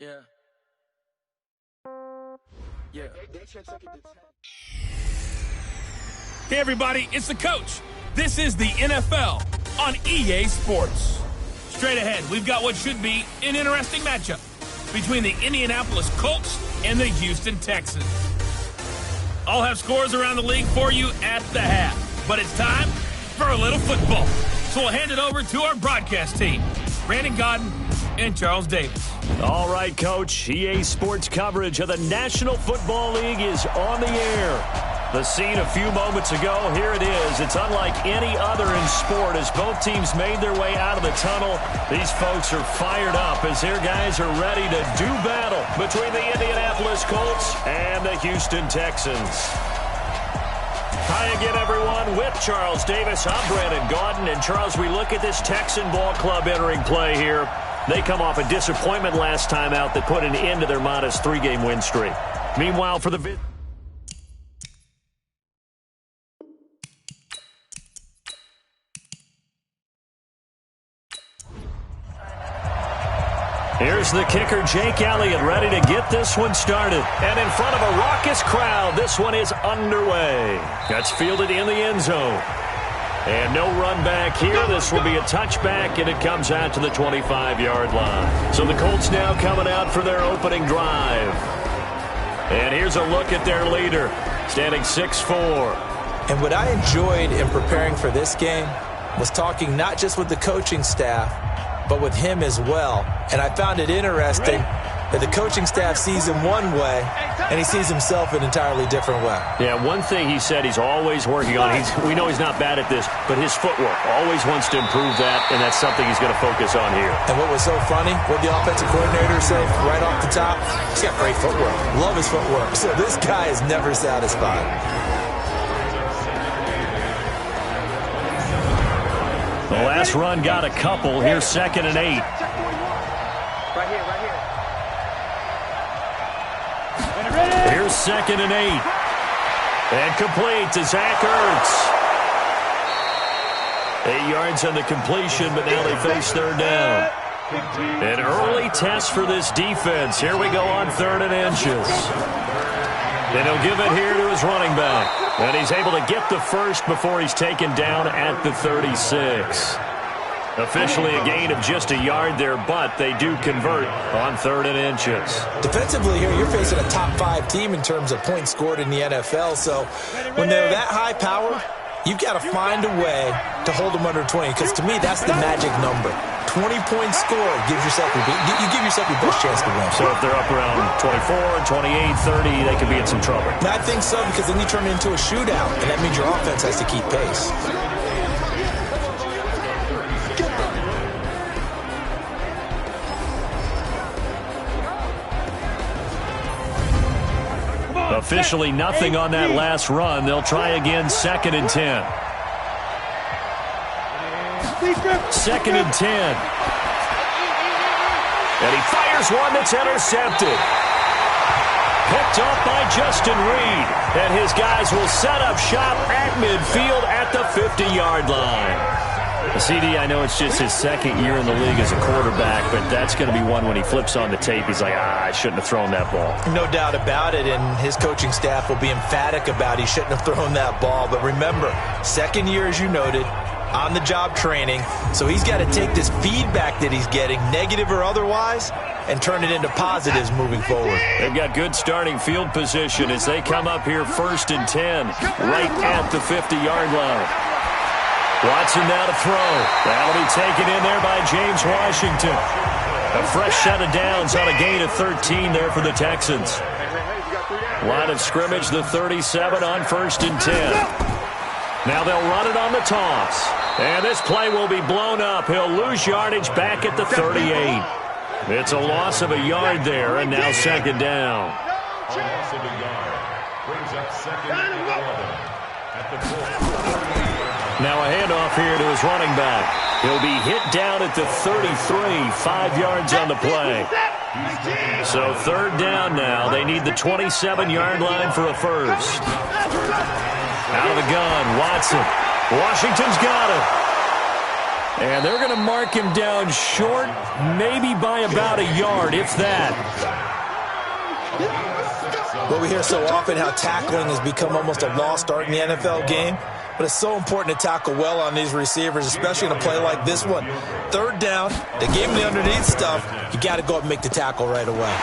Yeah. Yeah. Hey, everybody, it's the coach. This is the NFL on EA Sports. Straight ahead, we've got what should be an interesting matchup between the Indianapolis Colts and the Houston Texans. I'll have scores around the league for you at the half, but it's time for a little football. So we'll hand it over to our broadcast team, Brandon Godden and Charles Davis. All right, Coach. EA Sports coverage of the National Football League is on the air. The scene a few moments ago, here it is. It's unlike any other in sport as both teams made their way out of the tunnel. These folks are fired up as their guys are ready to do battle between the Indianapolis Colts and the Houston Texans. Hi again, everyone. With Charles Davis, I'm Brandon Godden. And, Charles, we look at this Texan ball club entering play here. They come off a disappointment last time out that put an end to their modest 3-game win streak. Meanwhile, for the here's the kicker, Jake Elliott, ready to get this one started. And in front of a raucous crowd, this one is underway. That's fielded in the end zone. And no run back here. This will be a touchback, and it comes out to the 25-yard line. So the Colts now coming out for their opening drive. And here's a look at their leader, standing 6'4". And what I enjoyed in preparing for this game was talking not just with the coaching staff, but with him as well. And I found it interesting that the coaching staff sees him one way, and he sees himself an entirely different way. Yeah, one thing he said he's always working on, we know he's not bad at this, but his footwork, always wants to improve that, and that's something he's going to focus on here. And what was so funny, what the offensive coordinator said right off the top, he's got great footwork. Love his footwork. So this guy is never satisfied. The last run got a couple. Here's 2nd and 8. Right here. Here's 2nd and 8. And complete to Zach Ertz. 8 yards on the completion, but now they face 3rd down. An early test for this defense. Here we go on 3rd and inches. And he'll give it here to his running back. And he's able to get the first before he's taken down at the 36. Officially a gain of just a yard there, but they do convert on 3rd and inches. Defensively here, you're facing a top 5 team in terms of points scored in the NFL. So when they're that high power, you've got to find a way to hold them under 20. Because to me, that's the magic number. 20 points scored gives yourself you give yourself your best chance to win. So if they're up around 24, 28, 30, they could be in some trouble. I think so, because then you turn it into a shootout, and that means your offense has to keep pace. Officially nothing on that last run. They'll try again, 2nd and 10. 2nd and 10. And he fires one that's intercepted. Picked off by Justin Reed. And his guys will set up shop at midfield at the 50-yard line. CD, I know it's just his 2nd year in the league as a quarterback, but that's going to be one when he flips on the tape. He's like, I shouldn't have thrown that ball. No doubt about it, and his coaching staff will be emphatic about he shouldn't have thrown that ball. But remember, 2nd year, as you noted, on-the-job training, so he's got to take this feedback that he's getting, negative or otherwise, and turn it into positives moving forward. They've got good starting field position as they come up here 1st and 10, right at the 50-yard line. Watson now to throw. That'll be taken in there by James Washington. A fresh set of downs on a gain of 13 there for the Texans. Line of scrimmage, the 37 on 1st and 10. Now they'll run it on the toss. And this play will be blown up. He'll lose yardage back at the 38. It's a loss of a yard there, and now 2nd down. Loss of a yard brings up 2nd and 11 at the 4. Now a handoff here to his running back. He'll be hit down at the 33, 5 yards on the play. So 3rd down now. They need the 27-yard line for a first. Out of the gun, Watson. Washington's got it. And they're going to mark him down short, maybe by about a yard, if that. Well, we hear so often how tackling has become almost a lost art in the NFL game. But it's so important to tackle well on these receivers, especially in a play like this one. Third down, they gave him the underneath stuff. You got to go up and make the tackle right away.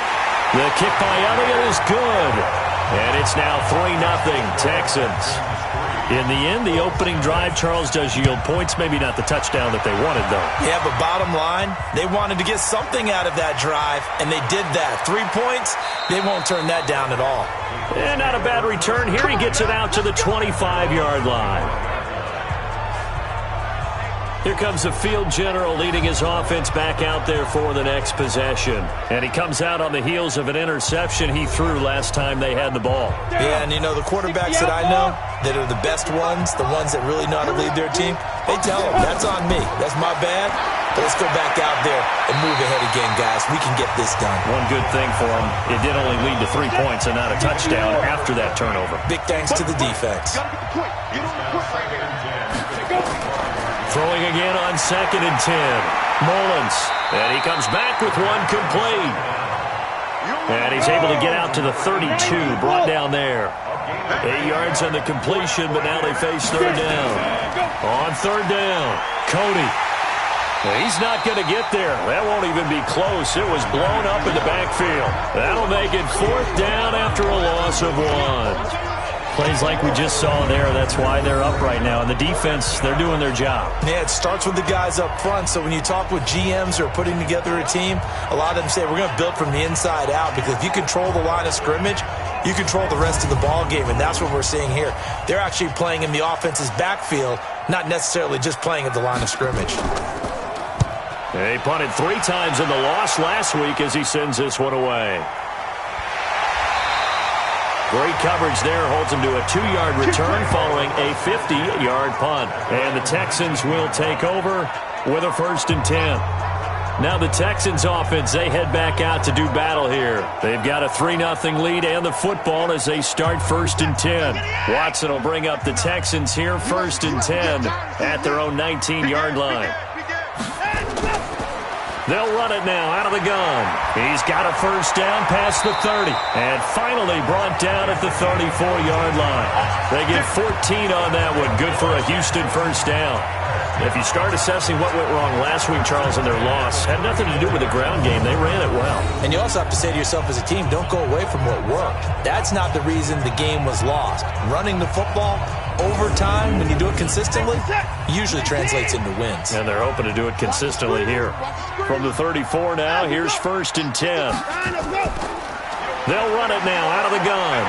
The kick by Elliott is good. And it's now 3-0 Texans. In the end, the opening drive, Charles, does yield points. Maybe not the touchdown that they wanted, though. Yeah, but bottom line, they wanted to get something out of that drive, and they did that. 3 points, they won't turn that down at all. And not a bad return. Here he gets it out to the 25-yard line. Here comes the field general leading his offense back out there for the next possession. And he comes out on the heels of an interception he threw last time they had the ball. Yeah, and you know, the quarterbacks that I know that are the best ones, the ones that really know how to lead their team, they tell them, that's on me. That's my bad. But let's go back out there and move ahead again, guys. We can get this done. One good thing for him, it did only lead to 3 points and not a touchdown after that turnover. Big thanks to the defense. Throwing again on 2nd and 10. Mullins. And he comes back with one complete. And he's able to get out to the 32. Brought down there. 8 yards on the completion, but now they face third down. On third down, Cody. He's not going to get there. That won't even be close. It was blown up in the backfield. That'll make it 4th down after a loss of 1. Plays like we just saw there. That's why they're up right now. And the defense, they're doing their job. Yeah, it starts with the guys up front. So when you talk with GMs who are putting together a team, a lot of them say we're going to build from the inside out, because if you control the line of scrimmage, you control the rest of the ball game, and that's what we're seeing here. They're actually playing in the offense's backfield, not necessarily just playing at the line of scrimmage. He punted 3 times in the loss last week as he sends this one away. Great coverage there, holds him to a 2-yard return following a 50-yard punt. And the Texans will take over with a 1st and 10. Now the Texans offense, they head back out to do battle here. They've got a 3-0 lead and the football as they start 1st and 10. Watson will bring up the Texans here, 1st and 10 at their own 19-yard line. They'll run it now out of the gun. He's got a 1st down past the 30. And finally brought down at the 34-yard line. They get 14 on that one. Good for a Houston 1st down. If you start assessing what went wrong last week, Charles, in their loss, had nothing to do with the ground game. They ran it well. And you also have to say to yourself as a team, don't go away from what worked. That's not the reason the game was lost. Running the football over time, when you do it consistently, usually translates into wins. And they're hoping to do it consistently here. From the 34 now, here's 1st and 10. They'll run it now out of the gun.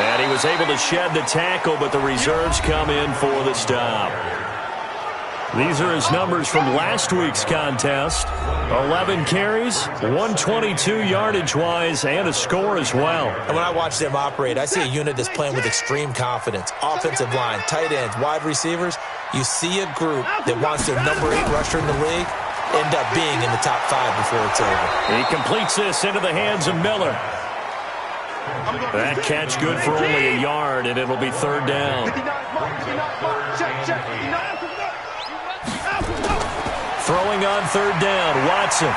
And he was able to shed the tackle, but the reserves come in for the stop. These are his numbers from last week's contest. 11 carries, 122 yardage-wise, and a score as well. And when I watch them operate, I see a unit that's playing with extreme confidence. Offensive line, tight ends, wide receivers. You see a group that wants their number 8 rusher in the league end up being in the top 5 before it's over. He completes this into the hands of Miller. That catch good for only a yard, and it'll be 3rd down. Throwing on 3rd down, Watson.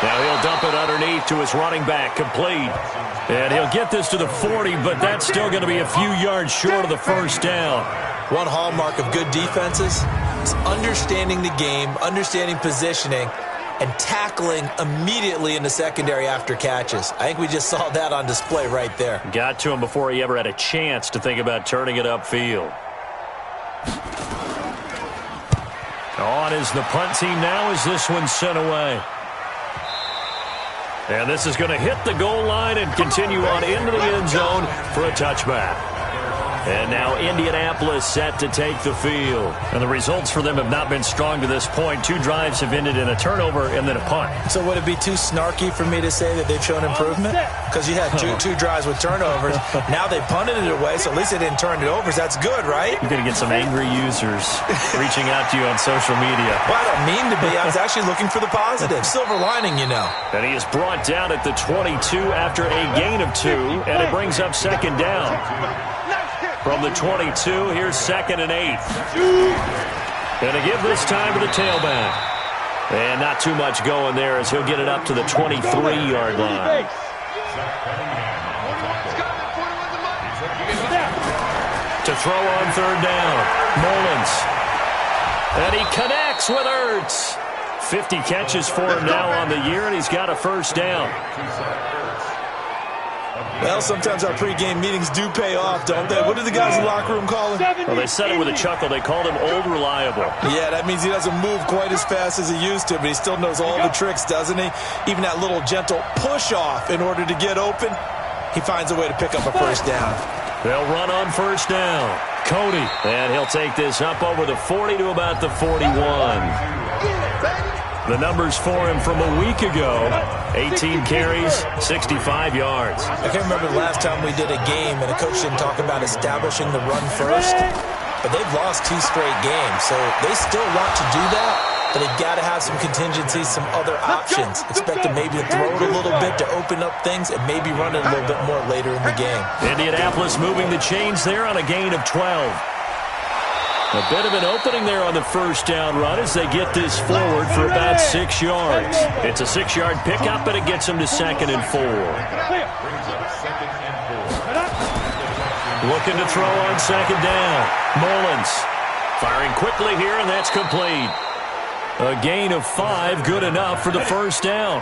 Now he'll dump it underneath to his running back, complete. And he'll get this to the 40, but that's still going to be a few yards short of the 1st down. One hallmark of good defenses is understanding the game, understanding positioning, and tackling immediately in the secondary after catches. I think we just saw that on display right there. Got to him before he ever had a chance to think about turning it upfield. On is the punt team now as this one's sent away. And this is going to hit the goal line and continue on into the end zone for a touchback. And now Indianapolis set to take the field. And the results for them have not been strong to this point. 2 drives have ended in a turnover and then a punt. So would it be too snarky for me to say that they've shown improvement? Because you had two drives with turnovers. Now they punted it away, so at least they didn't turn it over. So that's good, right? You're going to get some angry users reaching out to you on social media. Well, I don't mean to be. I was actually looking for the positive. Silver lining, you know. And he is brought down at the 22 after a gain of 2, and it brings up 2nd down. From the 22, here's 2nd and 8. And to give this time to the tailback. And not too much going there as he'll get it up to the 23-yard line. To throw on third down, Mullins. And he connects with Ertz. 50 catches for him now on the year, and he's got a first down. Well, sometimes our pregame meetings do pay off, don't they? What do the guys in the locker room call him? Well, they said it with a chuckle. They called him Old Reliable. Yeah, that means he doesn't move quite as fast as he used to, but he still knows all the tricks, doesn't he? Even that little gentle push-off in order to get open, he finds a way to pick up a first down. They'll run on first down. Cody, and he'll take this up over the 40 to about the 41. The numbers for him from a week ago, 18 carries, 65 yards. I can't remember the last time we did a game and a coach didn't talk about establishing the run first, but they've lost 2 straight games, so they still want to do that, but they've got to have some contingencies, some other options. Expect them maybe to throw it a little bit to open up things and maybe run it a little bit more later in the game. Indianapolis moving the chains there on a gain of 12. A bit of an opening there on the first down run as they get this forward for about 6 yards. It's a 6-yard pickup, but it gets them to 2nd and 4. Looking to throw on 2nd down. Mullins firing quickly here, and that's complete. A gain of 5, good enough for the first down.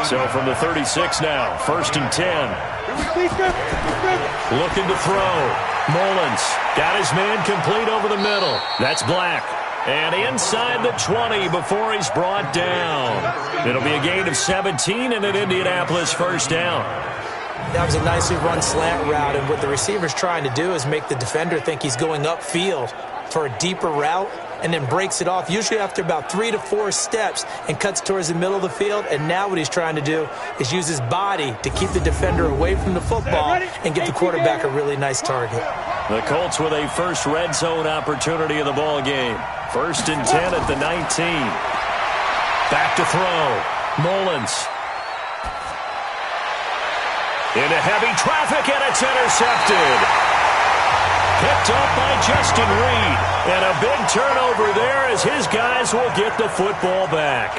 So from the 36 now, 1st and 10. Looking to throw. Mullins got his man complete over the middle. That's Black. And inside the 20 before he's brought down. It'll be a gain of 17 and an Indianapolis first down. That was a nicely run slant route, and what the receiver's trying to do is make the defender think he's going upfield for a deeper route, and then breaks it off, usually after about 3 to 4 steps, and cuts towards the middle of the field. And now what he's trying to do is use his body to keep the defender away from the football and give the quarterback a really nice target. The Colts with a first red zone opportunity in the ball game. 1st and 10 at the 19. Back to throw. Mullins. Into heavy traffic, and it's intercepted. Picked up by Justin Reed. And a big turnover there as his guys will get the football back.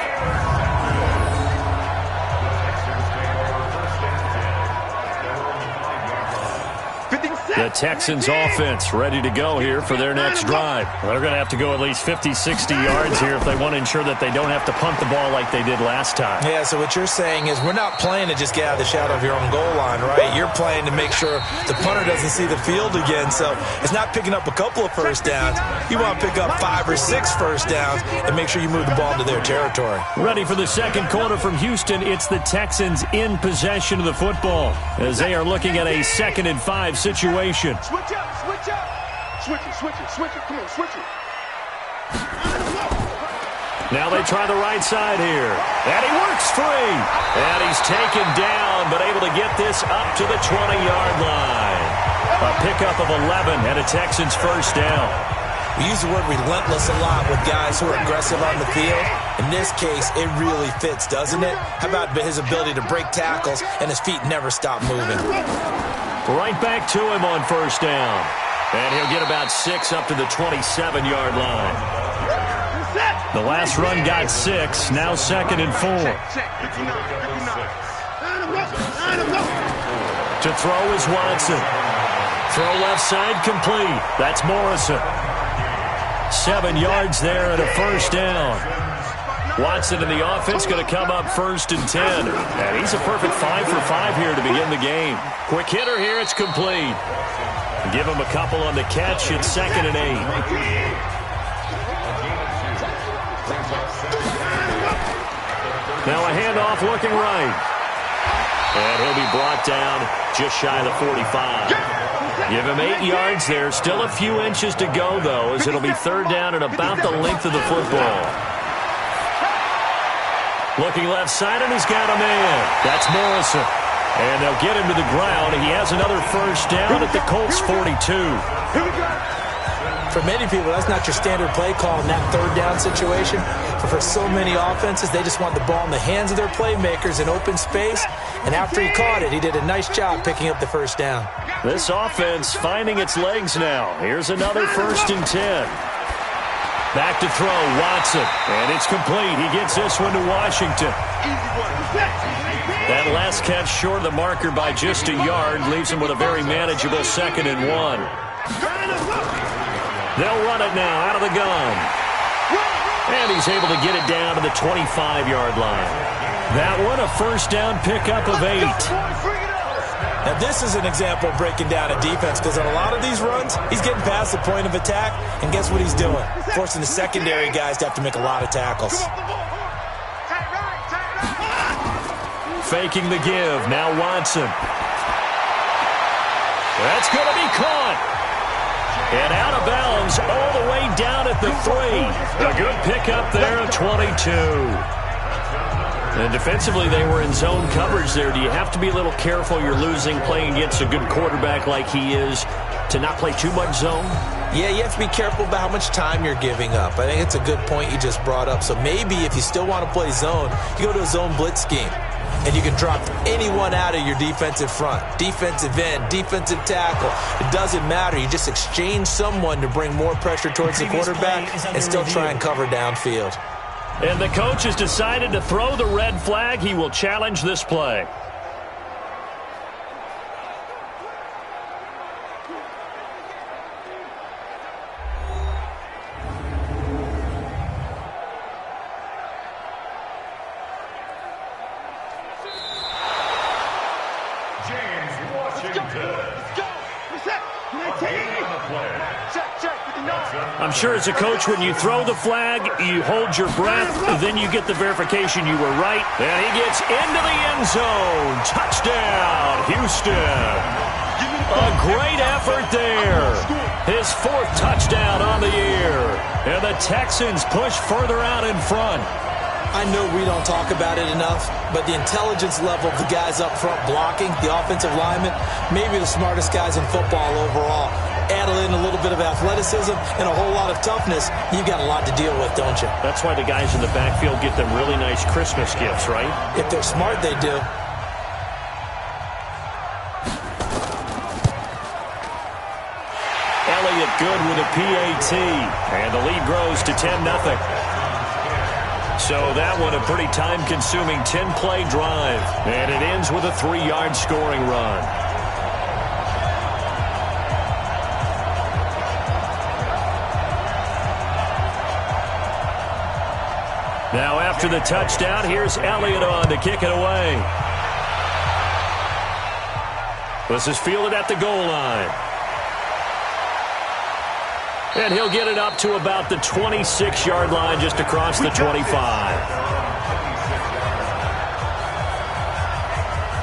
The Texans offense ready to go here for their next drive. They're going to have to go at least 50, 60 yards here if they want to ensure that they don't have to punt the ball like they did last time. Yeah, so what you're saying is we're not playing to just get out of the shadow of your own goal line, right? You're playing to make sure the punter doesn't see the field again. So it's not picking up a couple of first downs. You want to pick up 5 or 6 first downs and make sure you move the ball into their territory. Ready for the second quarter from Houston. It's the Texans in possession of the football as they are looking at a 2nd and 5 situation. Switch up, switch up. Switch it. Come on, switch it. Now they try the right side here. And he works free. And he's taken down, but able to get this up to the 20-yard line. A pickup of 11 and a Texans first down. We use the word relentless a lot with guys who are aggressive on the field. In this case, it really fits, doesn't it? How about his ability to break tackles and his feet never stop moving? Right back to him on first down. And he'll get about 6 up to the 27-yard line. The last run got 6, now 2nd and 4. To throw is Watson. Throw left side complete. That's Morrison. 7 yards there and a first down. Watson in the offense going to come up 1st and 10. And he's a perfect 5 for 5 here to begin the game. Quick hitter here, it's complete. Give him a couple on the catch. It's 2nd and 8. Now a handoff looking right. And he'll be brought down just shy of the 45. Give him 8 yards there. Still a few inches to go, though, as it'll be 3rd down and about the length of the football. Looking left side, and he's got a man. That's Morrison. And they'll get him to the ground. He has another first down at the Colts 42. For many people, that's not your standard play call in that 3rd down situation. But for so many offenses, they just want the ball in the hands of their playmakers in open space. And after he caught it, he did a nice job picking up the first down. This offense finding its legs now. Here's another 1st and 10. Back to throw, Watson. And it's complete. He gets this one to Washington. That last catch short of the marker by just a yard leaves him with a very manageable 2nd and 1. They'll run it now out of the gun. And he's able to get it down to the 25-yard line. That one, a first down pickup of 8. Now, this is an example of breaking down a defense because on a lot of these runs, he's getting past the point of attack, and guess what he's doing? Forcing the secondary guys to have to make a lot of tackles. Faking the give. Now Watson. That's going to be caught. And out of bounds all the way down at the 3. A good pickup there at 22. And defensively, they were in zone coverage there. Do you have to be a little careful? You're losing, playing against a good quarterback like he is, to not play too much zone? Yeah, you have to be careful about how much time you're giving up. I think it's a good point you just brought up. So maybe if you still want to play zone, you go to a zone blitz scheme. And you can drop anyone out of your defensive front. Defensive end, defensive tackle. It doesn't matter. You just exchange someone to bring more pressure towards the quarterback and still try and cover downfield. And the coach has decided to throw the red flag. He will challenge this play. I'm sure as a coach, when you throw the flag, you hold your breath, then you get the verification you were right, and he gets into the end zone. Touchdown, Houston. A great effort there. His 4th touchdown on the year. And the Texans push further out in front. I know we don't talk about it enough, but the intelligence level of the guys up front blocking, the offensive linemen, maybe the smartest guys in football overall. Add in a little bit of athleticism and a whole lot of toughness, you've got a lot to deal with, don't you? That's why the guys in the backfield get them really nice Christmas gifts, right? If they're smart, they do. Elliott good with a PAT, and the lead grows to 10-0. So that one a pretty time-consuming 10-play drive, and it ends with a 3-yard scoring run. Now after the touchdown, here's Elliott on to kick it away. This is fielded at the goal line. And he'll get it up to about the 26-yard line just across the 25.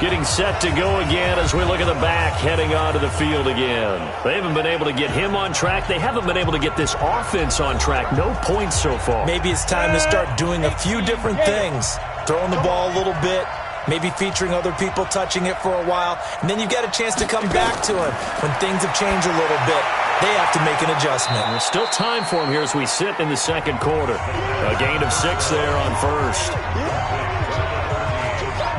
Getting set to go again as we look at the back heading onto the field again. They haven't been able to get him on track. They haven't been able to get this offense on track. No points so far. Maybe it's time to start doing a few different things. Throwing the ball a little bit, maybe featuring other people touching it for a while, and then you've got a chance to come back to him when things have changed a little bit. They have to make an adjustment. There's still time for him here as we sit in the second quarter. A gain of 6 there on first.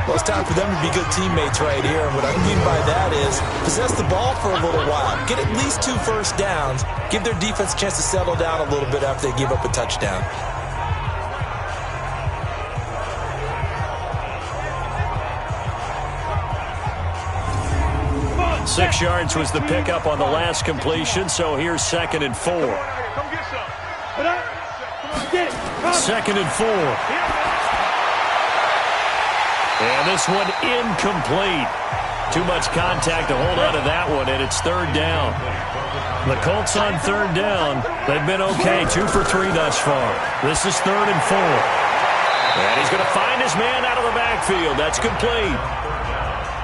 Well, it's time for them to be good teammates right here. And what I mean by that is possess the ball for a little while. Get at least 2 first downs. Give their defense a chance to settle down a little bit after they give up a touchdown. On 6 yards was the pickup on the last completion, so here's 2nd and 4. 2nd and 4. And this one incomplete. Too much contact to hold on to that one, and it's 3rd down. The Colts on 3rd down. They've been okay, 2 for 3 thus far. This is 3rd and 4. And he's going to find his man out of the backfield. That's complete.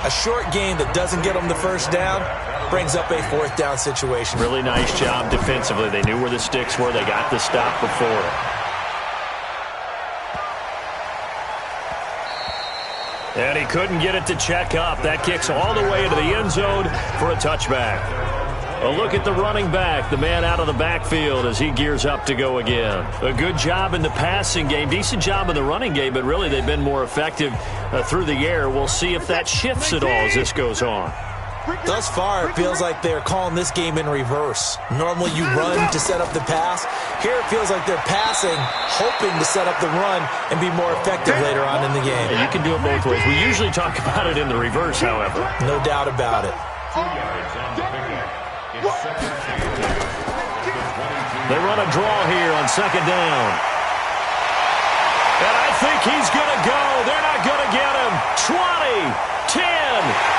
A short gain that doesn't get them the first down brings up a 4th down situation. Really nice job defensively. They knew where the sticks were. They got the stop before. And he couldn't get it to check up. That kicks all the way into the end zone for a touchback. A look at the running back, the man out of the backfield as he gears up to go again. A good job in the passing game, decent job in the running game, but really they've been more effective through the air. We'll see if that shifts at all as this goes on. Thus far, it feels like they're calling this game in reverse. Normally you run to set up the pass. Here it feels like they're passing, hoping to set up the run and be more effective later on in the game. You can do it both ways. We usually talk about it in the reverse, however. No doubt about it. 2 yards on the pickup. It's second and 10. They run a draw here on second down. And I think he's going to go. They're not going to get him. 20. 10,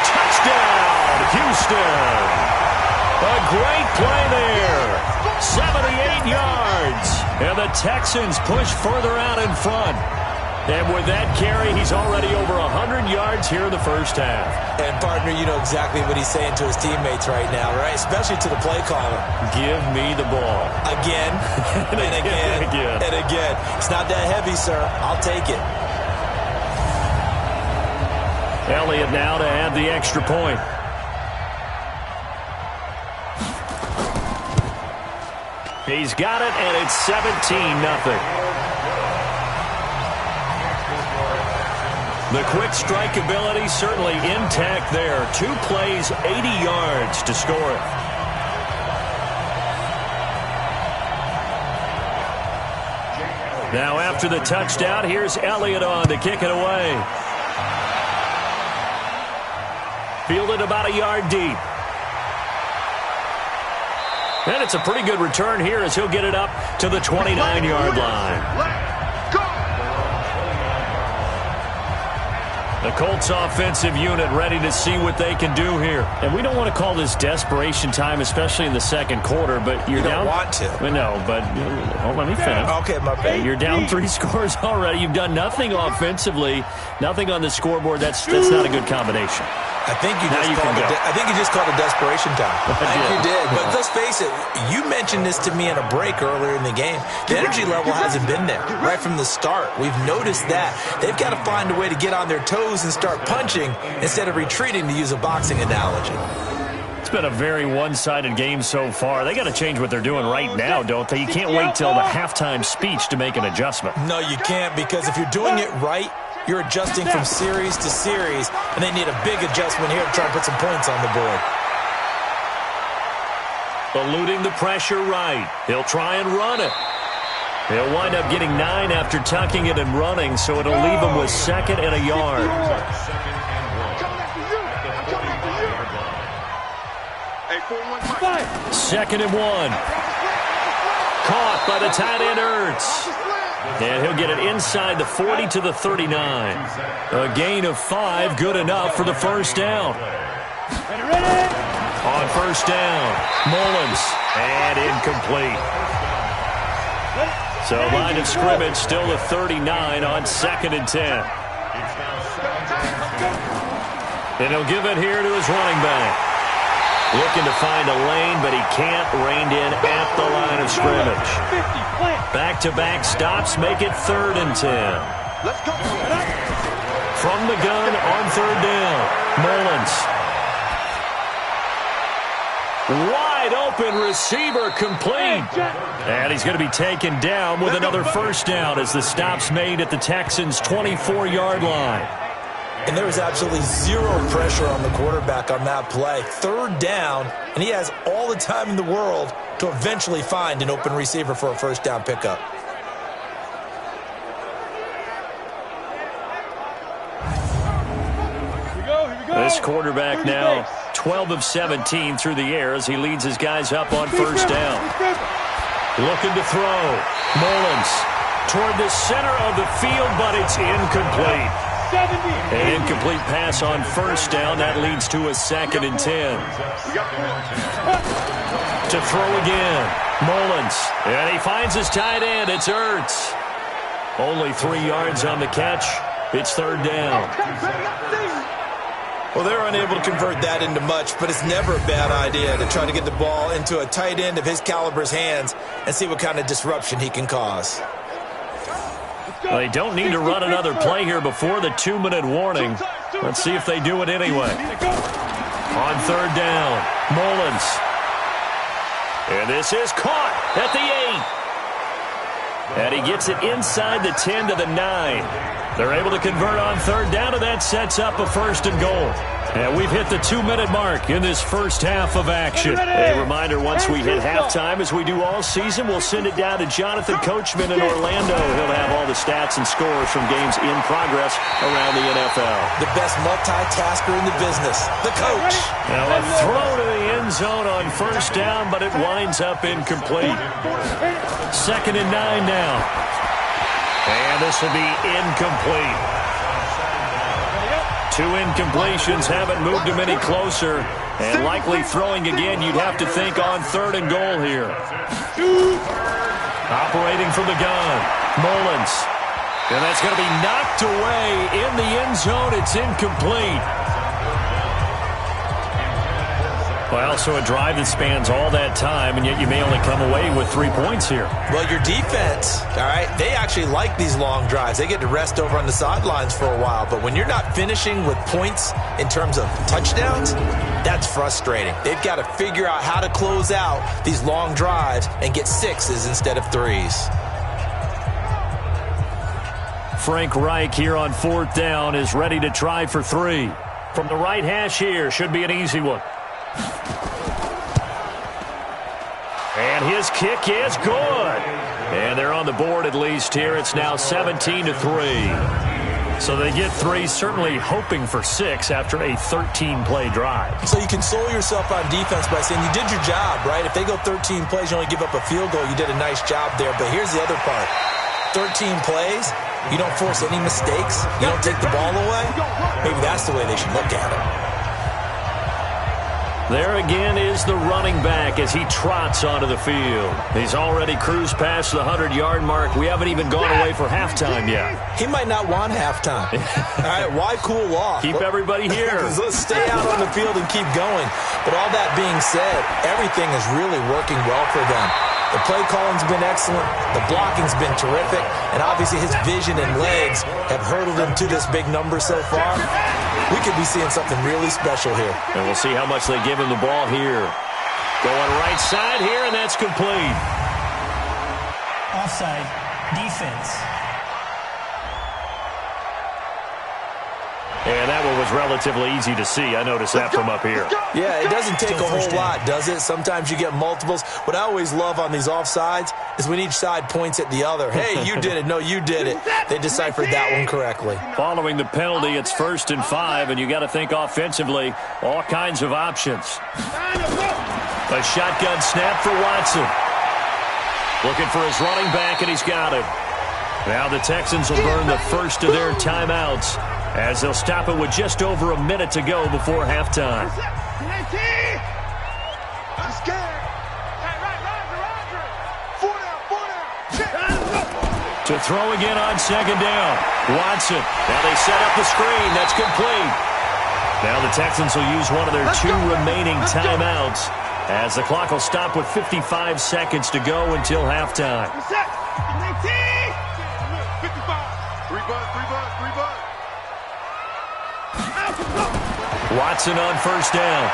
touchdown, Houston. A great play there. 78 yards. And the Texans push further out in front. And with that carry, he's already over 100 yards here in the first half. And, partner, you know exactly what he's saying to his teammates right now, right? Especially to the play caller. Give me the ball. Again, and again, and again. It's not that heavy, sir. I'll take it. Elliott now to add the extra point. He's got it, and it's 17-0. The quick strike ability certainly intact there. 2 plays, 80 yards to score it. Now after the touchdown, here's Elliott on to kick it away. Fielded about a yard deep. And it's a pretty good return here as he'll get it up to the 29-yard line. The Colts offensive unit ready to see what they can do here. And we don't want to call this desperation time, especially in the second quarter, but you're down. You don't want to. Well, no, but let me finish. Okay, my bad. You're down 3 scores already. You've done nothing offensively, nothing on the scoreboard. That's not a good combination. I think you just called it desperation time. I think you did. But let's face it, you mentioned this to me in a break earlier in the game. The energy level hasn't been there right from the start. We've noticed that. They've got to find a way to get on their toes and start punching instead of retreating, to use a boxing analogy. It's been a very one-sided game so far. They got to change what they're doing right now, don't they? You can't wait till the halftime speech to make an adjustment. No, you can't, because if you're doing it right, you're adjusting from series to series, and they need a big adjustment here to try and put some points on the board. Eluding the pressure right. He'll try and run it. He'll wind up getting 9 after tucking it and running, so it'll leave him with 2nd and a yard. Second and 1. Caught by the tight end Ertz. And he'll get it inside the 40 to the 39. A gain of 5, good enough for the first down. On first down, Mullins, and incomplete. So line of scrimmage still the 39 on 2nd and 10. And he'll give it here to his running back. Looking to find a lane, but he can't. Reined in at the line of scrimmage. Back-to-back stops make it 3rd and 10. From the gun on 3rd down, Mullins. Wide open receiver complete. And he's going to be taken down with another first down as the stop's made at the Texans' 24-yard line. And there was absolutely zero pressure on the quarterback on that play. 3rd down, and he has all the time in the world to eventually find an open receiver for a first down pickup. This quarterback now 12 of 17 through the air as he leads his guys up on first down. Looking to throw. Mullins toward the center of the field, but it's incomplete. An incomplete pass on first down. That leads to a 2nd and 10. To throw again. Mullins. And he finds his tight end. It's Ertz. Only 3 yards on the catch. It's 3rd down. Well, they're unable to convert that into much, but it's never a bad idea to try to get the ball into a tight end of his caliber's hands and see what kind of disruption he can cause. Well, they don't need to run another play here before the 2-minute warning. Let's see if they do it anyway. On 3rd down, Mullins. And this is caught at the 8. And he gets it inside the 10 to the 9. They're able to convert on 3rd down, and that sets up a 1st and goal. And we've hit the 2-minute mark in this first half of action. A reminder, once we hit halftime, as we do all season, we'll send it down to Jonathan Coachman in Orlando. He'll have all the stats and scores from games in progress around the NFL. The best multitasker in the business, the coach. Now a throw to the end zone on first down, but it winds up incomplete. 2nd and 9 now. And this will be incomplete. 2 incompletions haven't moved him any closer. And likely throwing again, you'd have to think on 3rd and goal here. Operating from the gun, Mullins. And that's going to be knocked away in the end zone. It's incomplete. Well, so a drive that spans all that time, and yet you may only come away with 3 points here. Well, your defense, all right, they actually like these long drives. They get to rest over on the sidelines for a while. But when you're not finishing with points in terms of touchdowns, that's frustrating. They've got to figure out how to close out these long drives and get 6s instead of 3s. Frank Reich here on 4th down is ready to try for 3. From the right hash here, should be an easy one. And his kick is good. And they're on the board at least here. It's now 17-3. So they get 3, certainly hoping for 6 after a 13-play drive. So you console yourself on defense by saying you did your job, right? If they go 13 plays, you only give up a field goal, you did a nice job there. But here's the other part. 13 plays, you don't force any mistakes, you don't take the ball away. Maybe that's the way they should look at it. There again is the running back as he trots onto the field. He's already cruised past the 100-yard mark. We haven't even gone away for halftime yet. He might not want halftime. All right, why cool off? Keep everybody here. Let's stay out on the field and keep going. But all that being said, everything is really working well for them. The play calling's been excellent. The blocking's been terrific. And obviously his vision and legs have hurdled him to this big number so far. We could be seeing something really special here. And we'll see how much they give him the ball here. Going right side here, and that's complete. Offside, defense. And that one was relatively easy to see. I noticed that from up here. Yeah, it doesn't take a whole lot, does it? Sometimes you get multiples. What I always love on these offsides is when each side points at the other. Hey, you did it. No, you did it. They deciphered that one correctly. Following the penalty, it's 1st and 5, and you got to think offensively, all kinds of options. A shotgun snap for Watson. Looking for his running back, and he's got it. Now the Texans will burn the first of their timeouts as they'll stop it with just over a minute to go before halftime. To throw again on 2nd down. Watson. Now they set up the screen. That's complete. Now the Texans will use one of their 2 remaining timeouts as the clock will stop with 55 seconds to go until halftime. Watson on 1st down.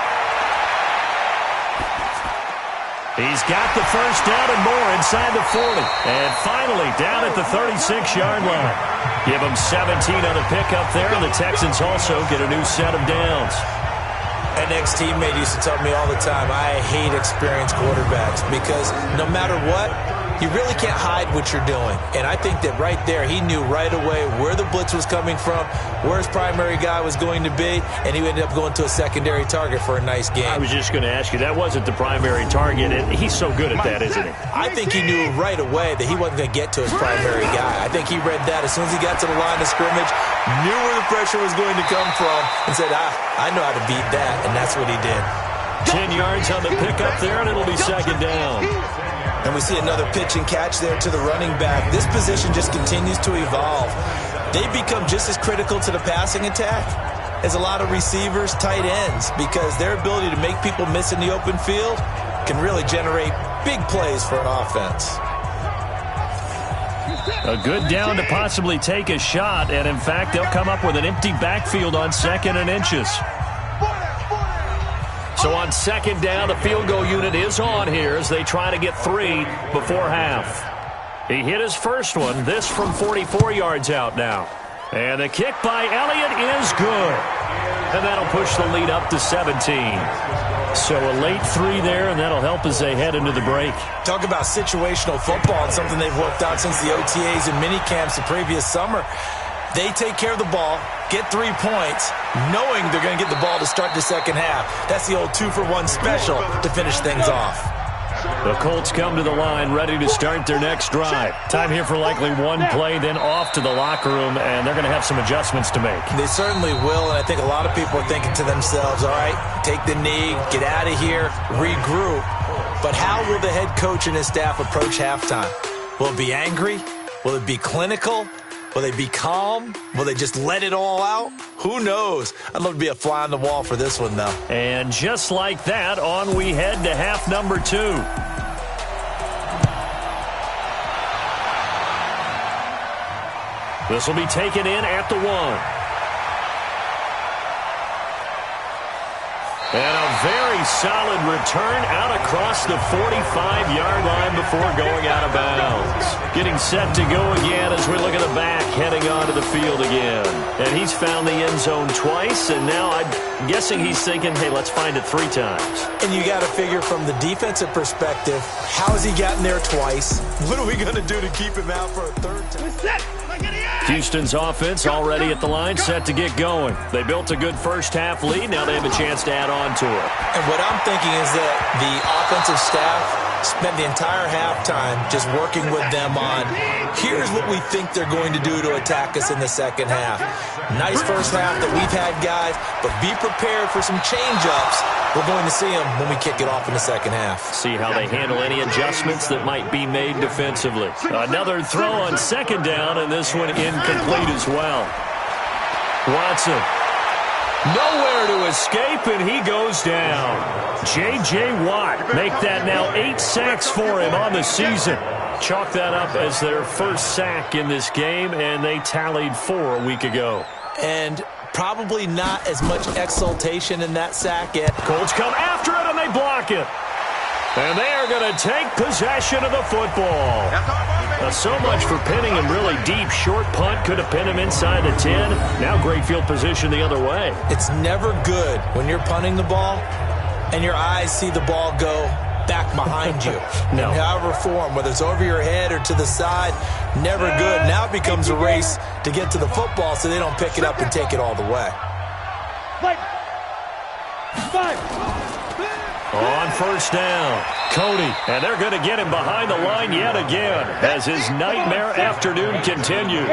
He's got the 1st down and more inside the 40. And finally down at the 36-yard line. Give him 17 on the pickup there, and the Texans also get a new set of downs. An ex-teammate used to tell me all the time, I hate experienced quarterbacks because no matter what, you really can't hide what you're doing. And I think that right there, he knew right away where the blitz was coming from, where his primary guy was going to be, and he ended up going to a secondary target for a nice game. I was just going to ask you, that wasn't the primary target, and he's so good at that, isn't he? I think he knew right away that he wasn't going to get to his primary guy. I think he read that as soon as he got to the line of scrimmage, knew where the pressure was going to come from, and said, I know how to beat that, and that's what he did. 10 yards on the pickup there, and it'll be 2nd down. And we see another pitch and catch there to the running back. This position just continues to evolve. They become just as critical to the passing attack as a lot of receivers, tight ends, because their ability to make people miss in the open field can really generate big plays for an offense. A good down to possibly take a shot, and in fact, they'll come up with an empty backfield on 2nd and inches. So on 2nd down, the field goal unit is on here as they try to get 3 before half. He hit his first one, this from 44 yards out now. And the kick by Elliott is good. And that'll push the lead up to 17. So a late 3 there, and that'll help as they head into the break. Talk about situational football and something they've worked out since the OTAs and mini camps the previous summer. They take care of the ball, get 3 points, knowing they're going to get the ball to start the second half. That's the old 2-for-1 special to finish things off. The Colts come to the line ready to start their next drive. Time here for likely one play, then off to the locker room, and they're going to have some adjustments to make. They certainly will, and I think a lot of people are thinking to themselves, all right, take the knee, get out of here, regroup. But how will the head coach and his staff approach halftime? Will it be angry? Will it be clinical? Will they be calm? Will they just let it all out? Who knows? I'd love to be a fly on the wall for this one, though. And just like that, on we head to half number 2. This will be taken in at the 1. And a very solid return out across the 45-yard line before going out of bounds. Getting set to go again as we look at the back, heading onto the field again. And he's found the end zone twice, and now I'm guessing he's thinking, hey, let's find it 3 times. And you got to figure from the defensive perspective, how has he gotten there twice? What are we going to do to keep him out for a 3rd time? Houston's offense already at the line, set to get going. They built a good first-half lead. Now they have a chance to add on to it. And what I'm thinking is that the offensive staff spent the entire halftime just working with them on, here's what we think they're going to do to attack us in the second half. Nice first half that we've had, guys, but be prepared for some change-ups. We're going to see them when we kick it off in the second half. See how they handle any adjustments that might be made defensively. Another throw on second down, and this one incomplete as well. Watson. Nowhere to escape, and he goes down. J.J. Watt make that now 8 sacks for him on the season. Chalk that up as their first sack in this game, and they tallied 4 a week ago. And probably not as much exultation in that sack yet. Colts come after it, and they block it. And they are going to take possession of the football. So much for pinning him really deep. Short punt could have pinned him inside the 10. Now great field position the other way. It's never good when you're punting the ball and your eyes see the ball go back behind you. No. In however form, whether it's over your head or to the side, never good. Now it becomes a race to get to the football so they don't pick it up and take it all the way. On first down, Cody, and they're going to get him behind the line yet again as his nightmare afternoon continues.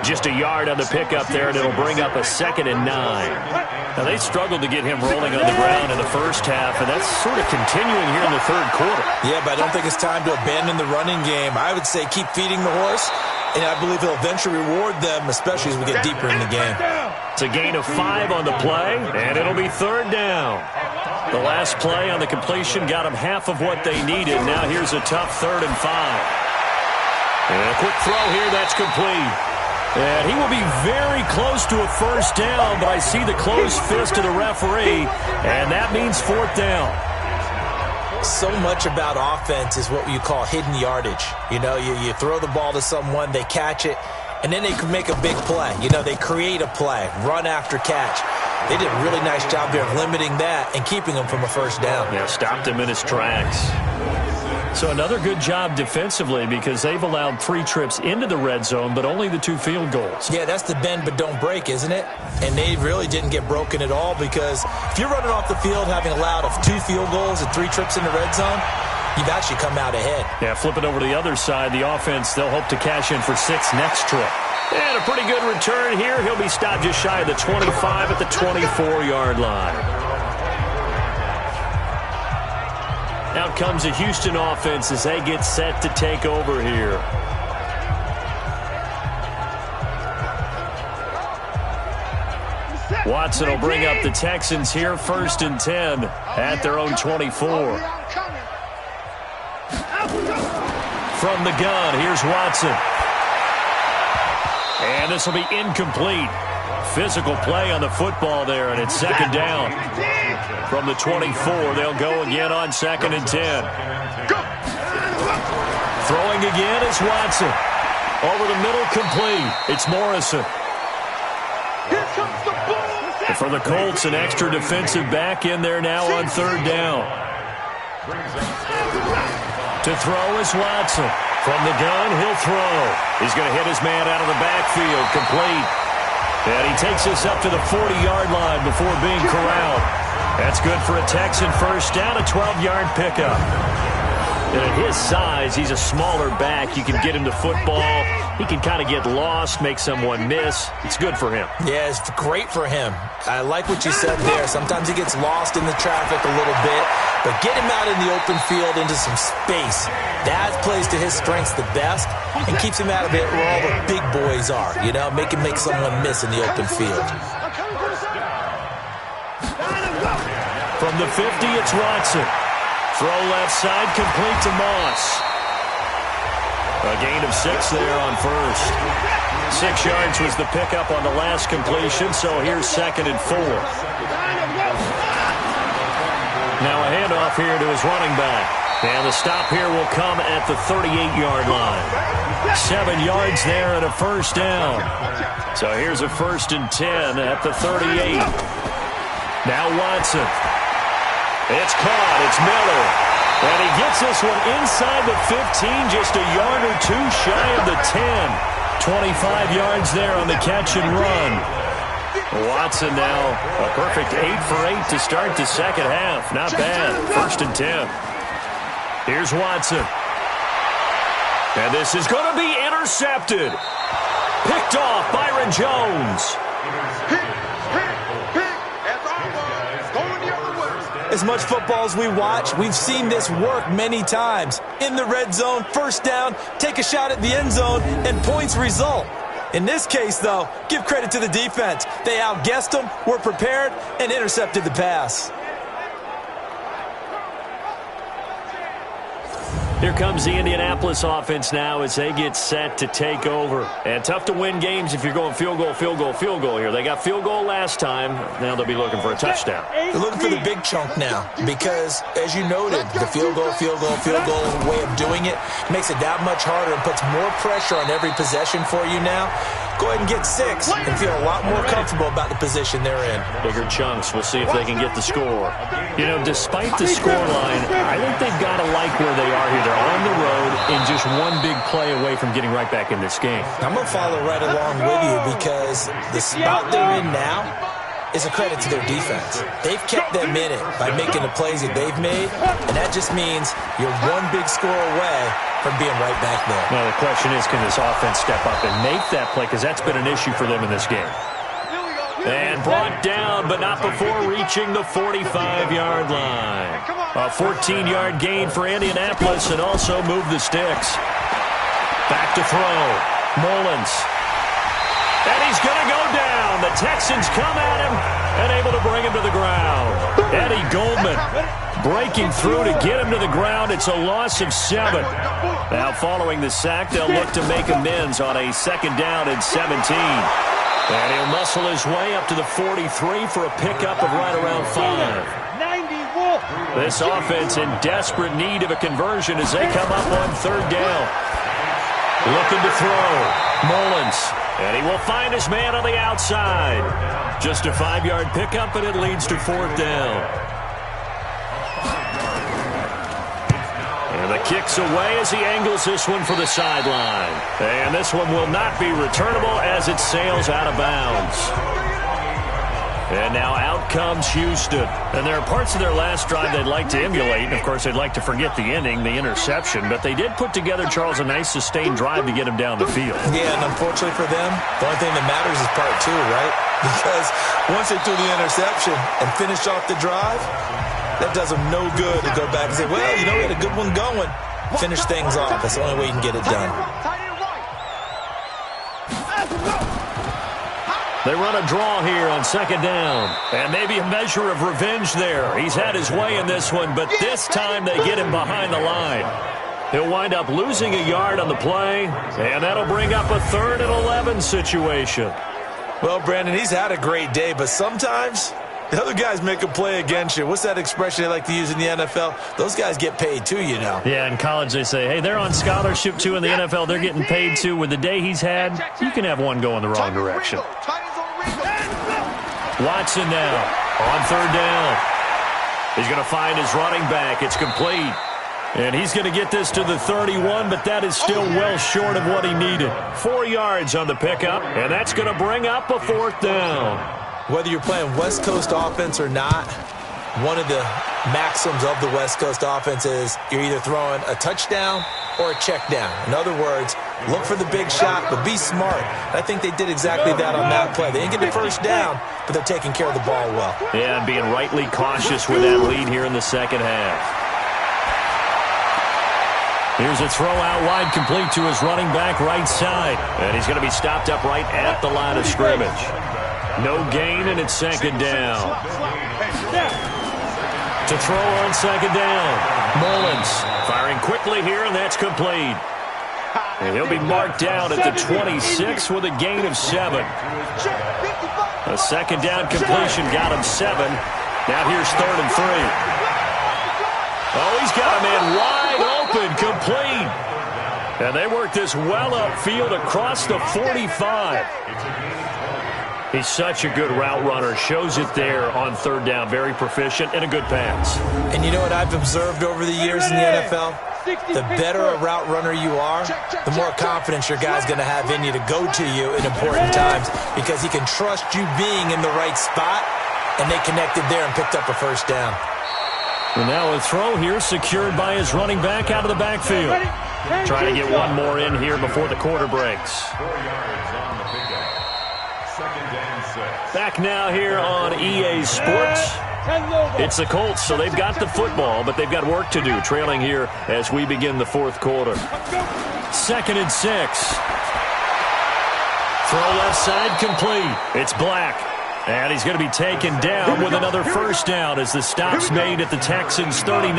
Just a yard on the pickup there, and it'll bring up a 2nd and 9. Now, they struggled to get him rolling on the ground in the first half, and that's sort of continuing here in the 3rd quarter. Yeah, but I don't think it's time to abandon the running game. I would say keep feeding the horse, and I believe he'll eventually reward them, especially as we get deeper in the game. It's a gain of 5 on the play, and it'll be 3rd down. The last play on the completion got them half of what they needed. Now here's a tough 3rd and 5. And a quick throw here, that's complete. And he will be very close to a first down, but I see the closed fist of the referee, and that means 4th down. So much about offense is what you call hidden yardage. You know, you throw the ball to someone, they catch it, and then they can make a big play. You know, they create a play, run after catch. They did a really nice job there of limiting that and keeping him from a first down. Yeah, stopped him in his tracks. So another good job defensively because they've allowed 3 trips into the red zone, but only the 2 field goals. Yeah, that's the bend but don't break, isn't it? And they really didn't get broken at all because if you're running off the field having allowed 2 field goals and 3 trips in the red zone, you've actually come out ahead. Yeah, flip it over to the other side. The offense, they'll hope to cash in for 6 next trip. And a pretty good return here. He'll be stopped just shy of the 25 at the 24-yard line. Out comes the Houston offense as they get set to take over here. Watson will bring up the Texans here, 1st and 10 at their own 24. From the gun, here's Watson. And this will be incomplete. Physical play on the football there, and it's 2nd down. From the 24, they'll go again on 2nd and 10. Throwing again is Watson. Over the middle, complete. It's Morrison. The For the Colts, an extra defensive back in there now on third down. To throw is Watson. From the gun, he'll throw. He's going to hit his man out of the backfield, complete. And he takes us up to the 40-yard line before being corralled. That's good for a Texan first down, a 12-yard pickup. And at his size, he's a smaller back. You can get him to football. He can kind of get lost, make someone miss. It's good for him. Yeah, it's great for him. I like what you said there. Sometimes he gets lost in the traffic a little bit, but get him out in the open field into some space. That plays to his strengths the best and keeps him out of it where all the big boys are. You know, make him make someone miss in the open field. From the 50, it's Watson. Throw left side, complete to Moss. A gain of 6 there on first. 6 yards was the pickup on the last completion, so here's 2nd and 4. Now a handoff here to his running back. And the stop here will come at the 38-yard line. 7 yards there and a first down. So here's a 1st and 10 at the 38. Now Watson. It's caught. It's Miller. And he gets this one inside the 15, just a yard or 2 shy of the 10. 25 yards there on the catch and run. Watson now a perfect 8 for 8 to start the second half. Not bad. 1st and 10. Here's Watson. And this is going to be intercepted. Picked off Byron Jones. As much football as we watch, we've seen this work many times. In the red zone, first down, take a shot at the end zone, and points result. In this case, though, give credit to the defense. They outguessed them, were prepared, and intercepted the pass. Here comes the Indianapolis offense now as they get set to take over. And tough to win games if you're going field goal, field goal, field goal here. They got field goal last time. Now they'll be looking for a touchdown. They're looking for the big chunk now because, as you noted, the field goal way of doing it makes it that much harder and puts more pressure on every possession for you now. Go ahead and get 6 and feel a lot more comfortable about the position they're in. Bigger chunks. We'll see if they can get the score. You know, despite the scoreline, I think they've got to like where they are here. They're on the road and just one big play away from getting right back in this game. I'm going to follow right along with you because the spot they're in now is a credit to their defense. They've kept them in it by making the plays that they've made, and that just means you're one big score away from being right back there. Now, the question is, can this offense step up and make that play? Because that's been an issue for them in this game. And brought down, but not before reaching the 45-yard line. A 14-yard gain for Indianapolis and also move the sticks. Back to throw. Mullins. And he's going to go down. The Texans come at him and able to bring him to the ground. Eddie Goldman breaking through to get him to the ground. It's a loss of 7. Now following the sack, they'll look to make amends on a 2nd down and 17. And he'll muscle his way up to the 43 for a pickup of right around 5. This offense in desperate need of a conversion as they come up on 3rd down. Looking to throw. Mullins. And he will find his man on the outside. Just a 5-yard pickup, and it leads to 4th down. And the kick's away as he angles this one for the sideline. And this one will not be returnable as it sails out of bounds. And now out comes Houston. And there are parts of their last drive they'd like to emulate. And, of course, they'd like to forget the ending, the interception. But they did put together, Charles, a nice sustained drive to get him down the field. Yeah, and unfortunately for them, the only thing that matters is part 2, right? Because once they threw the interception and finished off the drive, that does them no good to go back and say, well, you know, we had a good one going. Finish things off. That's the only way you can get it done. They run a draw here on 2nd down. And maybe a measure of revenge there. He's had his way in this one, but this time they get him behind the line. He'll wind up losing a yard on the play, and that'll bring up a 3rd and 11 situation. Well, Brandon, he's had a great day, but sometimes the other guys make a play against you. What's that expression they like to use in the NFL? Those guys get paid too, you know. Yeah, in college they say, hey, they're on scholarship too. In the NFL, they're getting paid too. With the day he's had, you can have one go in the wrong direction. Watson now on third down. He's going to find his running back. It's complete. And he's going to get this to the 31, but that is still well short of what he needed. 4 yards on the pickup, and that's going to bring up a fourth down. Whether you're playing West Coast offense or not, one of the maxims of the West Coast offense is you're either throwing a touchdown or a check down. In other words, look for the big shot, but be smart. I think they did exactly that on that play. They didn't get the first down, but they're taking care of the ball well. Yeah, and being rightly cautious with that lead here in the second half. Here's a throw out wide, complete to his running back right side. And he's going to be stopped up right at the line of scrimmage. No gain, and it's second down. To throw on second down. Mullins firing quickly here, and that's complete. And he'll be marked down at the 26 with a gain of 7. A second down completion got him 7. Now here's 3rd and 3. Oh, he's got a man wide open, complete. And they work this well upfield across the 45. He's such a good route runner. Shows it there on third down. Very proficient and a good pass. And you know what I've observed over the years in the NFL? The better a route runner you are, the more confidence your guy's going to have in you to go to you in important times because he can trust you being in the right spot, and they connected there and picked up a first down. And now a throw here secured by his running back out of the backfield. Trying to get one more in here before the quarter breaks. 4 yards on the pickup. Second and 6. Back now here on EA Sports. It's the Colts, so they've got the football, but they've got work to do, trailing here as we begin the fourth quarter. 2nd and 6. Throw left side complete. It's Black. And he's going to be taken down with another first down as the stop's made at the Texans' 39.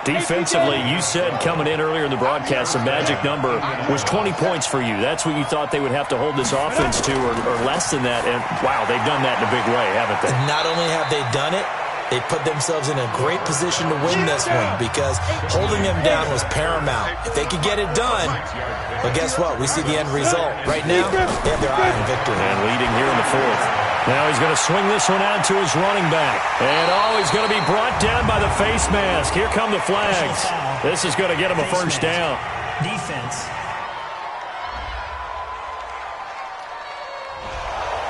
Defensively, you said coming in earlier in the broadcast, the magic number was 20 points for you. That's what you thought they would have to hold this offense to, or less than that. And, wow, they've done that in a big way, haven't they? Not only have they done it, they put themselves in a great position to win this one because holding them down was paramount. If they could get it done, well, guess what? We see the end result. Right now, they have their eye on victory. And leading here in the fourth. Now he's going to swing this one out to his running back. And, oh, he's going to be brought down by the face mask. Here come the flags. This is going to get him a first down. Defense.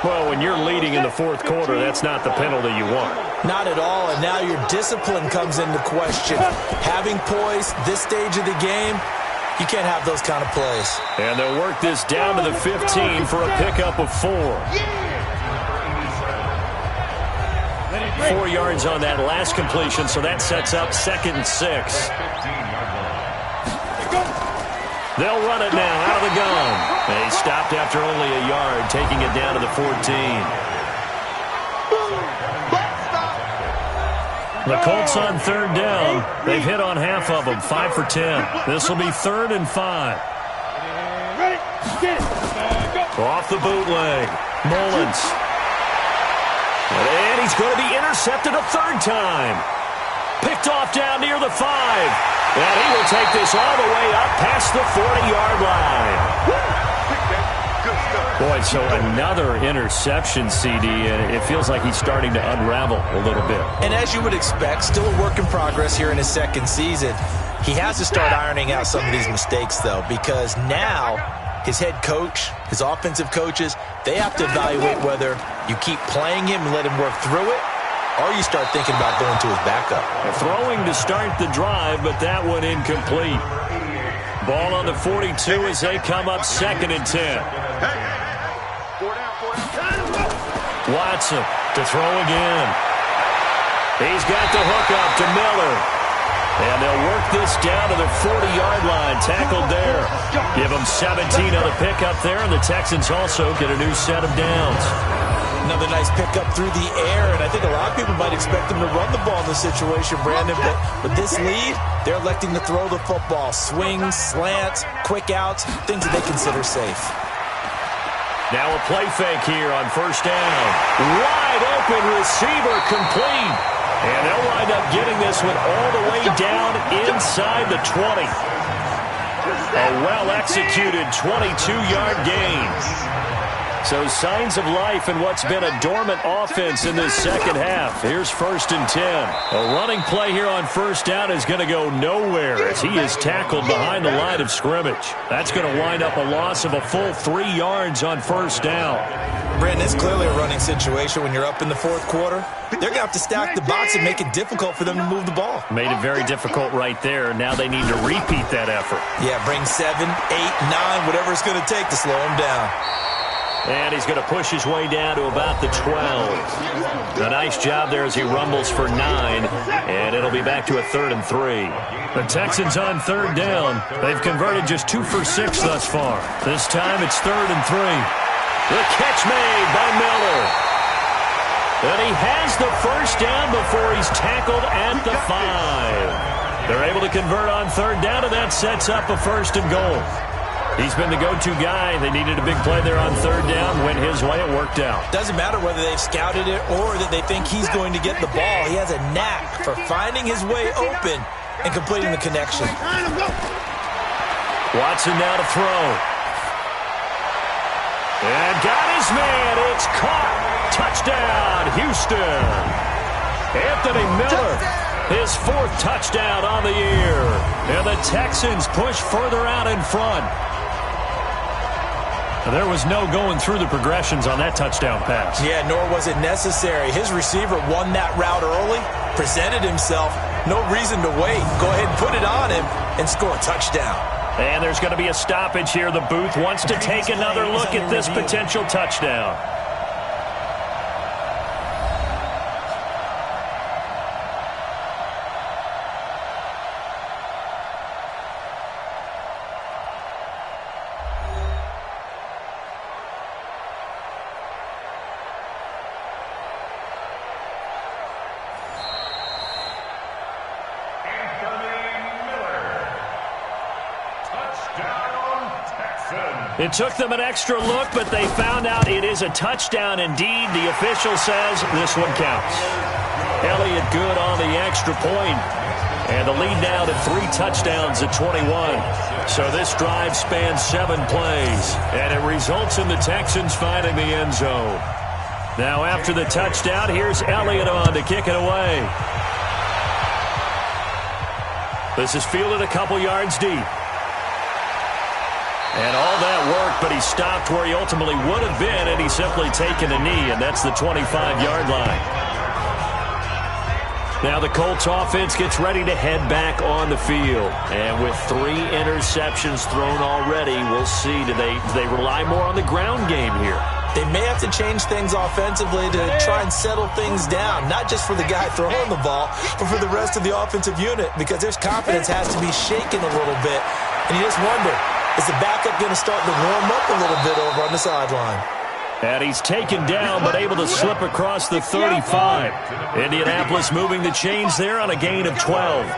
Well, when you're leading in the fourth quarter, that's not the penalty you want. Not at all, and now your discipline comes into question. Having poise this stage of the game, you can't have those kind of plays. And they'll work this down to the 15 for a pickup of 4. 4 yards on that last completion, so that sets up 2nd and 6. They'll run it now out of the gun. And he stopped after only a yard, taking it down to the 14. The Colts on third down. They've hit on half of them, 5 for 10. This will be 3rd and 5. Off the bootleg. Mullins. And he's going to be intercepted a 3rd time. Picked off down near the 5. And he will take this all the way up past the 40-yard line. Boy, so another interception, CD, and it feels like he's starting to unravel a little bit. And as you would expect, still a work in progress here in his second season. He has to start ironing out some of these mistakes, though, because now his head coach, his offensive coaches, they have to evaluate whether you keep playing him and let him work through it, or you start thinking about going to his backup. Throwing to start the drive, but that one incomplete. Ball on the 42 as they come up 2nd and 10. Watson to throw again. He's got the hook up to Miller. And they'll work this down to the 40-yard line. Tackled there. Give them 17 on the pickup there, and the Texans also get a new set of downs. Another nice pickup through the air, and I think a lot of people might expect them to run the ball in this situation, Brandon, but with this lead, they're electing to throw the football. Swings, slants, quick outs, things that they consider safe. Now a play fake here on first down. Wide open receiver complete. And they'll wind up getting this one all the way down inside the 20. A well-executed 22-yard gain. So signs of life in what's been a dormant offense in this second half. Here's 1st and 10. A running play here on first down is going to go nowhere as he is tackled behind the line of scrimmage. That's going to wind up a loss of a full 3 yards on first down. Brandon, it's clearly a running situation when you're up in the fourth quarter. They're going to have to stack the box and make it difficult for them to move the ball. Made it very difficult right there. Now they need to repeat that effort. Yeah, bring 7, 8, 9, whatever it's going to take to slow them down. And he's going to push his way down to about the 12. A nice job there as he rumbles for 9. And it'll be back to a 3rd and 3. The Texans on 3rd down. They've converted just 2 for 6 thus far. This time it's 3rd and 3. The catch made by Miller. And he has the first down before he's tackled at the 5. They're able to convert on 3rd down, and that sets up a 1st and goal. He's been the go-to guy. They needed a big play there on 3rd down. Went his way. It worked out. Doesn't matter whether they've scouted it or that they think he's going to get the ball. He has a knack for finding his way open and completing the connection. Watson now to throw. And got his man. It's caught. Touchdown, Houston. Anthony Miller, his 4th touchdown on the year. And the Texans push further out in front. There was no going through the progressions on that touchdown pass. Yeah, nor was it necessary. His receiver won that route early, presented himself. No reason to wait. Go ahead and put it on him and score a touchdown. And there's going to be a stoppage here. The booth wants to take another look at this potential touchdown. It took them an extra look, but they found out it is a touchdown indeed. The official says this one counts. Elliott good on the extra point. And the lead now to 3 touchdowns at 21. So this drive spans 7 plays. And it results in the Texans finding the end zone. Now after the touchdown, here's Elliott on to kick it away. This is fielded a couple yards deep. And all that work, but he stopped where he ultimately would have been, and he's simply taken a knee, and that's the 25-yard line. Now the Colts offense gets ready to head back on the field. And with 3 interceptions thrown already, we'll see. Do they rely more on the ground game here? They may have to change things offensively to try and settle things down, not just for the guy throwing the ball, but for the rest of the offensive unit, because their confidence has to be shaken a little bit. And you just wonder, is the backup going to start to warm up a little bit over on the sideline? And he's taken down but able to slip across the 35. Indianapolis moving the chains there on a gain of 12.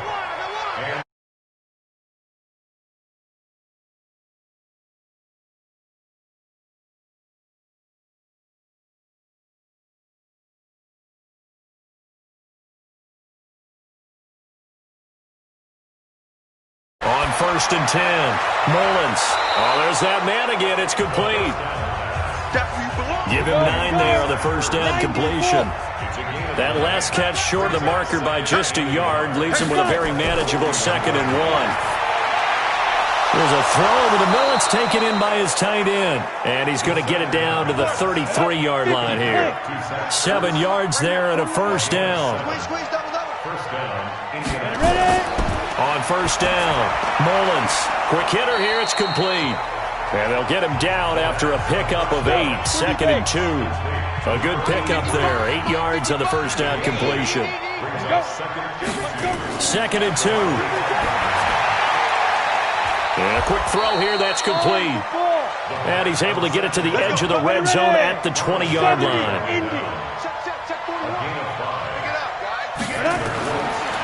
On 1st and 10, Mullins. Oh, there's that man again. It's complete. Give him 9 there on the first down completion. That last catch short of the marker by just a yard leaves him with a very manageable 2nd and 1. There's a throw over the middle. It's taken in by his tight end. And he's going to get it down to the 33-yard line here. 7 yards there and a first down. On first down, Mullins. Quick hitter here. It's complete. And they'll get him down after a pickup of 8. 2nd and 2. A good pickup there. 8 yards on the first down completion. 2nd and 2. And a quick throw here. That's complete. And he's able to get it to the edge of the red zone at the 20-yard line.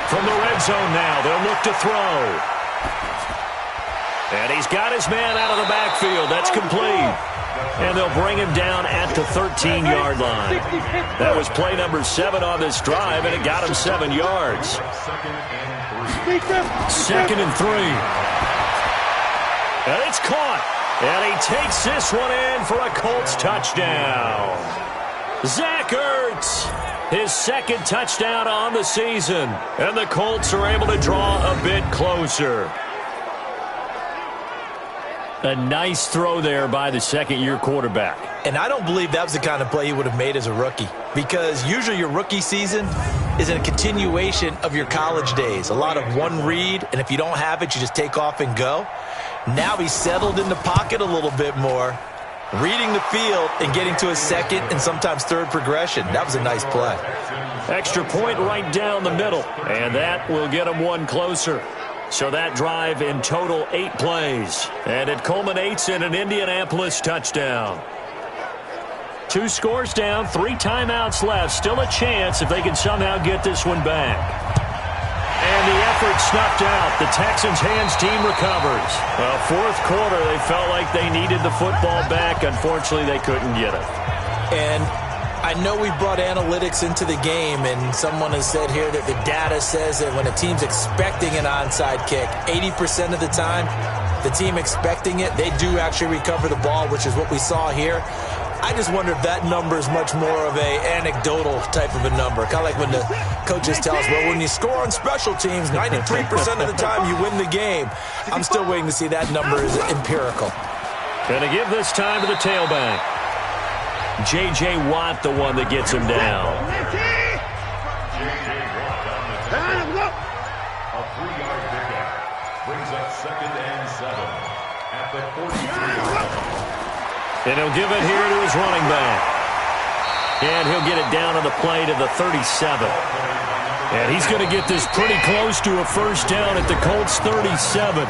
From the red zone now, they'll look to throw. And he's got his man out of the backfield. That's complete. And they'll bring him down at the 13-yard line. That was play number 7 on this drive, and it got him 7 yards. 2nd and 3. And it's caught. And he takes this one in for a Colts touchdown. Zach Ertz, his second touchdown on the season. And the Colts are able to draw a bit closer. A nice throw there by the second-year quarterback. And I don't believe that was the kind of play he would have made as a rookie, because usually your rookie season is a continuation of your college days. A lot of one read, and if you don't have it, you just take off and go. Now he's settled in the pocket a little bit more, reading the field and getting to his second and sometimes third progression. That was a nice play. Extra point right down the middle, and that will get him one closer. So that drive in total 8 plays, and it culminates in an Indianapolis touchdown. 2 scores down, 3 timeouts left. Still a chance if they can somehow get this one back. And the effort snuffed out. The Texans' hands team recovers. Well, fourth quarter, they felt like they needed the football back. Unfortunately, they couldn't get it. And I know we brought analytics into the game, and someone has said here that the data says that when a team's expecting an onside kick, 80% of the time, the team expecting it, they do actually recover the ball, which is what we saw here. I just wonder if that number is much more of a anecdotal type of a number. Kind of like when the coaches tell us, well, when you score on special teams, 93% of the time you win the game. I'm still waiting to see that number is empirical. Going to give this time to the tailback. J.J. Watt, the one that gets him down. A 3-yard pickup brings up 2nd and 7 at the 43. And he'll give it here to his running back. And he'll get it down on the play to the 37. And he's going to get this pretty close to a first down at the Colts 37.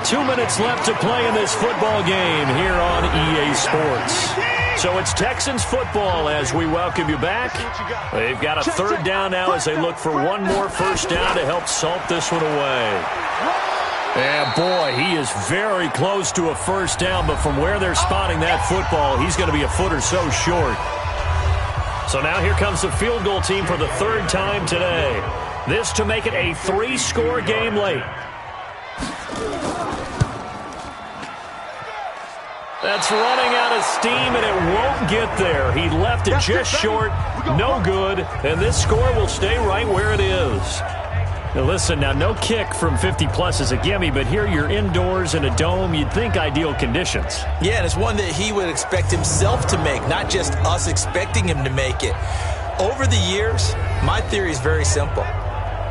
2 minutes left to play in this football game here on EA Sports. So it's Texans football as we welcome you back. They've got a third down now as they look for one more first down to help salt this one away. And boy, he is very close to a first down, but from where they're spotting that football, he's going to be a foot or so short. So now here comes the field goal team for the third time today. This to make it a 3-score game late. That's running out of steam, and it won't get there. He left it just short, no good, and this score will stay right where it is. Now listen, now no kick from 50-plus is a gimme, but here you're indoors in a dome. You'd think ideal conditions. Yeah, and it's one that he would expect himself to make, not just us expecting him to make it. Over the years, my theory is very simple.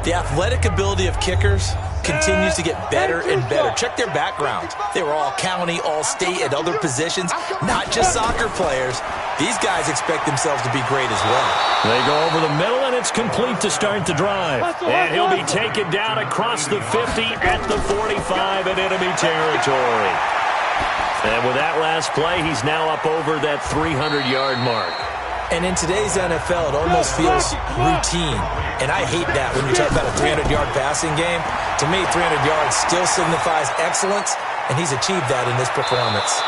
The athletic ability of kickers continues to get better and better. Check their backgrounds. They were all county, all state, at other positions, not just soccer players. These guys expect themselves to be great as well. They go over the middle, and it's complete to start the drive. And he'll be taken down across the 50 at the 45 in enemy territory. And with that last play, he's now up over that 300-yard mark. And in today's NFL, it almost feels routine. And I hate that when you talk about a 300-yard passing game. To me, 300 yards still signifies excellence, and he's achieved that in this performance.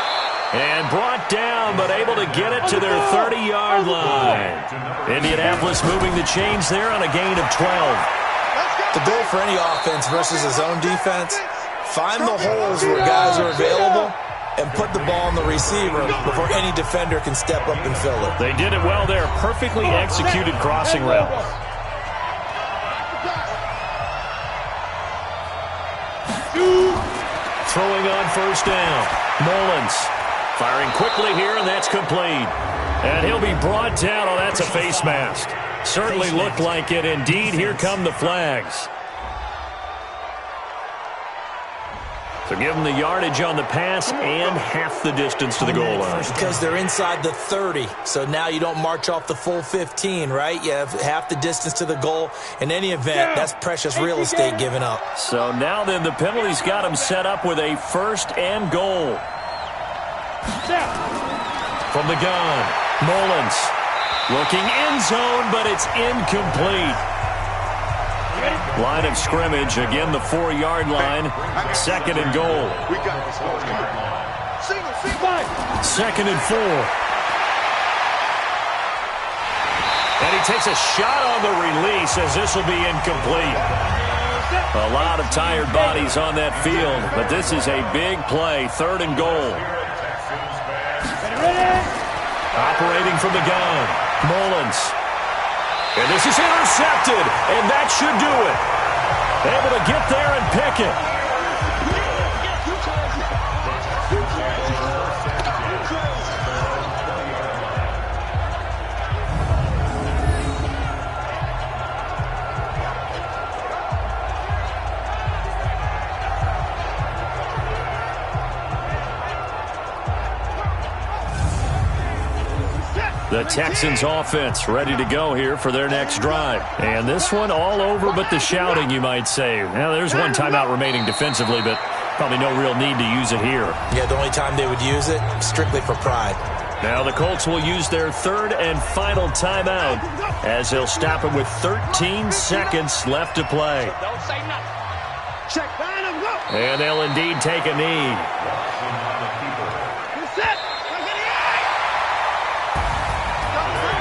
And brought down, but able to get it to their 30-yard line. Indianapolis moving the chains there on a gain of 12. The goal for any offense versus a zone defense, find the holes where guys are available and put the ball on the receiver before any defender can step up and fill it. They did it well there. Perfectly executed crossing route. Throwing on first down. Mullins firing quickly here, and that's complete. And he'll be brought down. Oh, that's a face mask. Certainly looked like it. Indeed, here come the flags. So give them the yardage on the pass and half the distance to the goal line. Because they're inside the 30, so now you don't march off the full 15, right? You have half the distance to the goal. In any event, that's precious real estate given up. So now then the penalty's got him set up with a first and goal. From the gun, Mullins looking end zone, but it's incomplete. Line of scrimmage, again the 4-yard line, second and goal. Second and 4. And he takes a shot on the release as this will be incomplete. A lot of tired bodies on that field, but this is a big play, 3rd and goal. Operating from the gun, Mullins. And this is intercepted, and that should do it. Able to get there and pick it. The Texans offense ready to go here for their next drive. And this one all over but the shouting, you might say. Now, there's one timeout remaining defensively, but probably no real need to use it here. Yeah, the only time they would use it, strictly for pride. Now the Colts will use their 3rd and final timeout as they'll stop it with 13 seconds left to play. Don't say nothing. Check. And they'll indeed take a knee.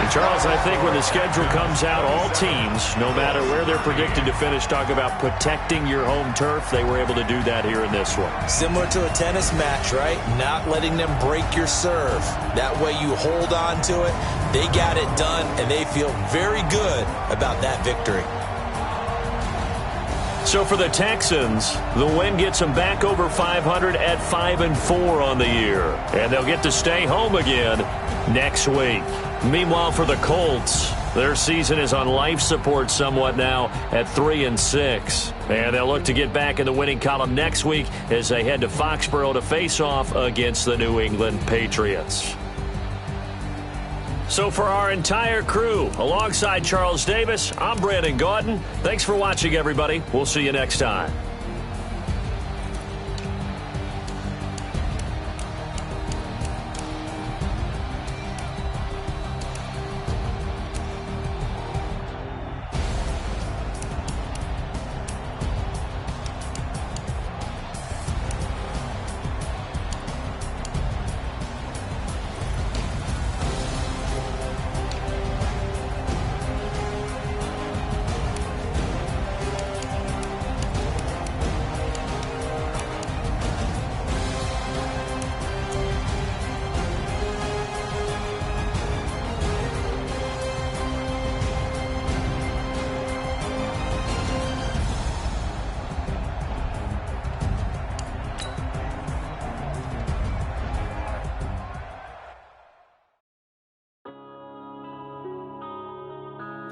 And Charles, I think when the schedule comes out, all teams, no matter where they're predicted to finish, talk about protecting your home turf. They were able to do that here in this one. Similar to a tennis match, right? Not letting them break your serve. That way you hold on to it. They got it done, and they feel very good about that victory. So for the Texans, the win gets them back over 500 at 5-4 on the year. And they'll get to stay home again next week. Meanwhile, for the Colts, their season is on life support somewhat now at 3-6. And they'll look to get back in the winning column next week as they head to Foxborough to face off against the New England Patriots. So for our entire crew, alongside Charles Davis, I'm Brandon Gaudin. Thanks for watching, everybody. We'll see you next time.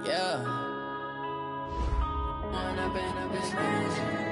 Yeah. Wanna been a bitch.